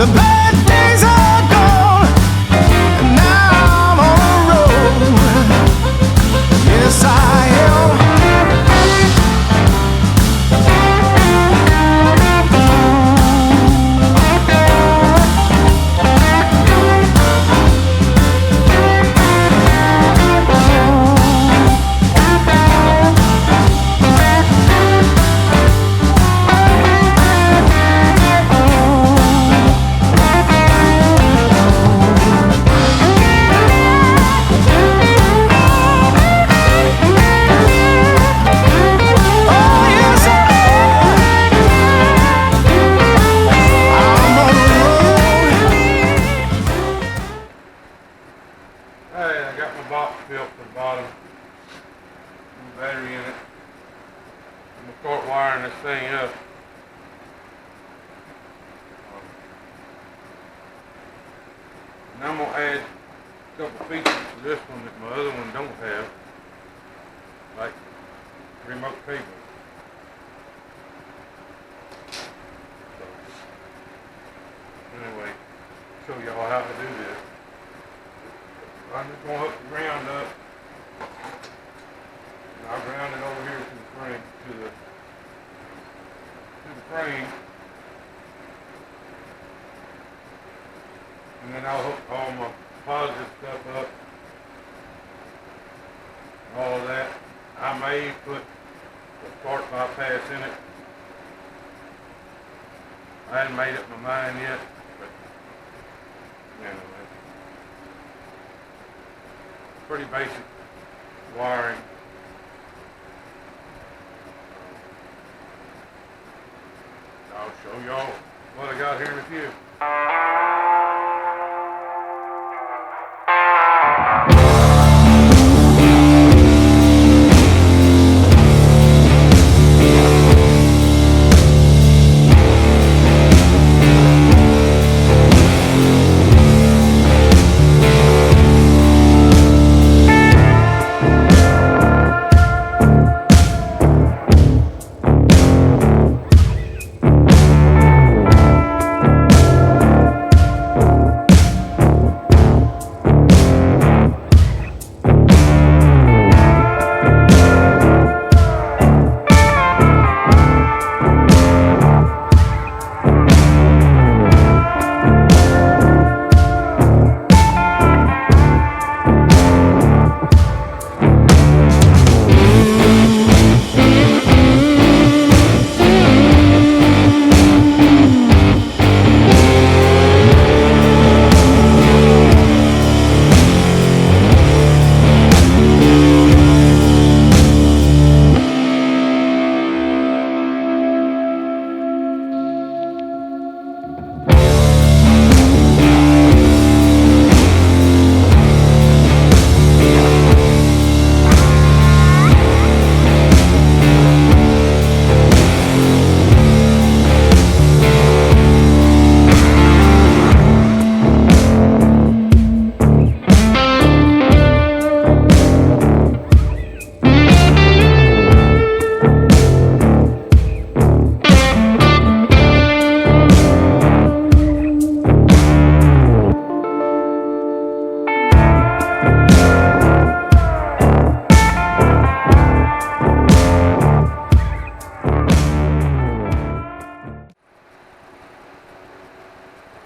The bad days are gone, and now I'm on the road. Yes, I am. Hey, I got my box built to the bottom, and battery in it. I'm gonna start wiring this thing up. And I'm gonna add a couple features to this one that my other one don't have, like remote cable. So, anyway, show y'all how to do this. I'm just going to hook the ground up, and I'll ground it over here to the frame, to the frame, and then I'll hook all my positive stuff up, and all of that. I may put the spark bypass in it. I hadn't made up my mind yet, but anyway. Pretty basic wiring. I'll show y'all what I got here in a few.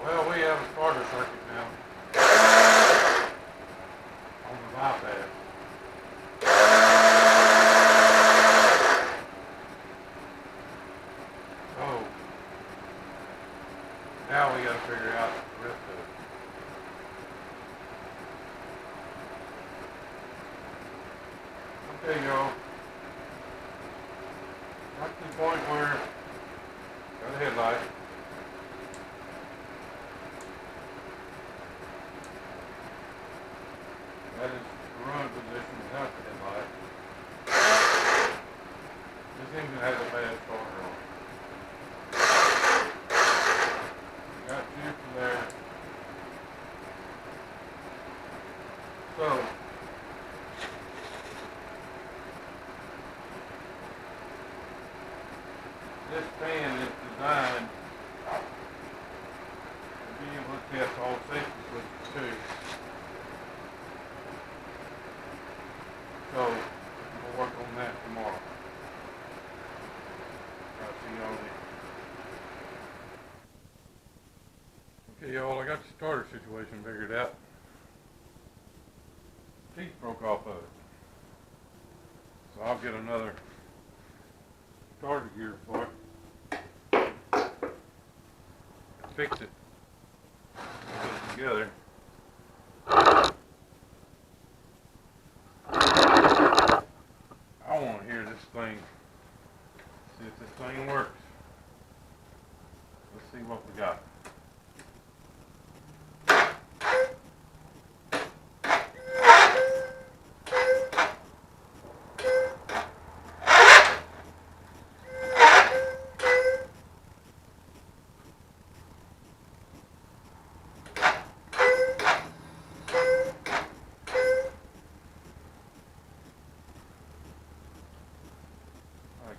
Well, we have a starter circuit now on the bypass. So now we got to figure out the rest of it. Okay, y'all. Got to the point where got a headlight. That is the run position without the headlight. This engine has a bad starter on it. Got two from there. So, this fan is designed to get one test all safety switches too. So we'll work on that tomorrow. I'll see y'all then. Okay, y'all, I got the starter situation figured out. Teeth broke off of it. So I'll get another starter gear for it. Fix it. Put it together. I want to hear this thing. See if this thing works. Let's see what we got.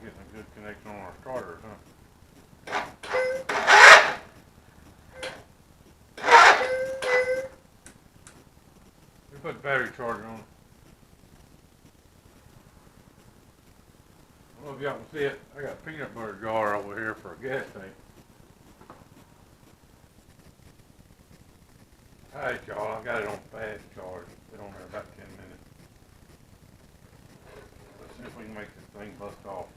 Getting a good connection on our starters, huh? We put the battery charger on it. I don't know if y'all can see it. I got a peanut butter jar over here for a gas tank. Alright, y'all, I got it on fast charge. Been on there about 10 minutes. Let's see if we can make this thing bust off.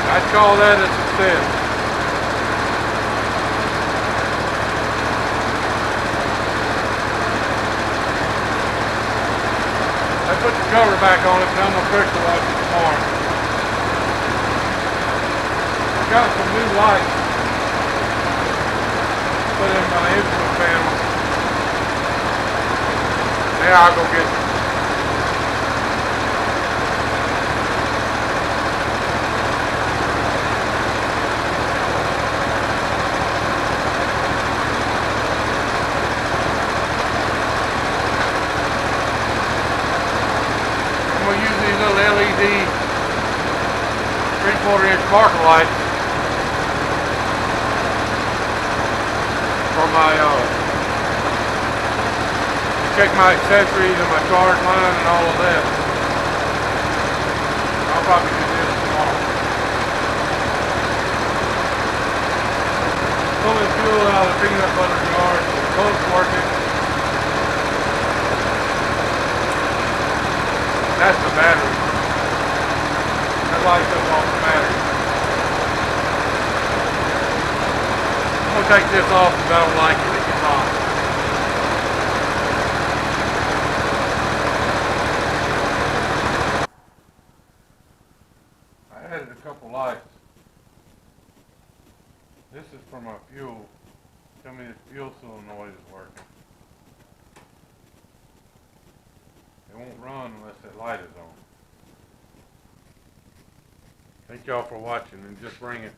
I'd call that a success. I put the cover back on it, and I'm going to pressure wash it tomorrow. I got some new lights put in my instrument panel. Now I'll go get them. LED 3/4-inch marker light for my check my accessories and my charge line and all of that. I'll probably do this tomorrow. Pulling fuel out of the peanut butter jar, both working. That's the battery. That lights up off the battery. I'm going to take this off because I don't like it. It gets hot. I added a couple lights. This is for my fuel. Tell me this fuel solenoid is working. It won't run unless that light is on. Thank y'all for watching, and just bring it.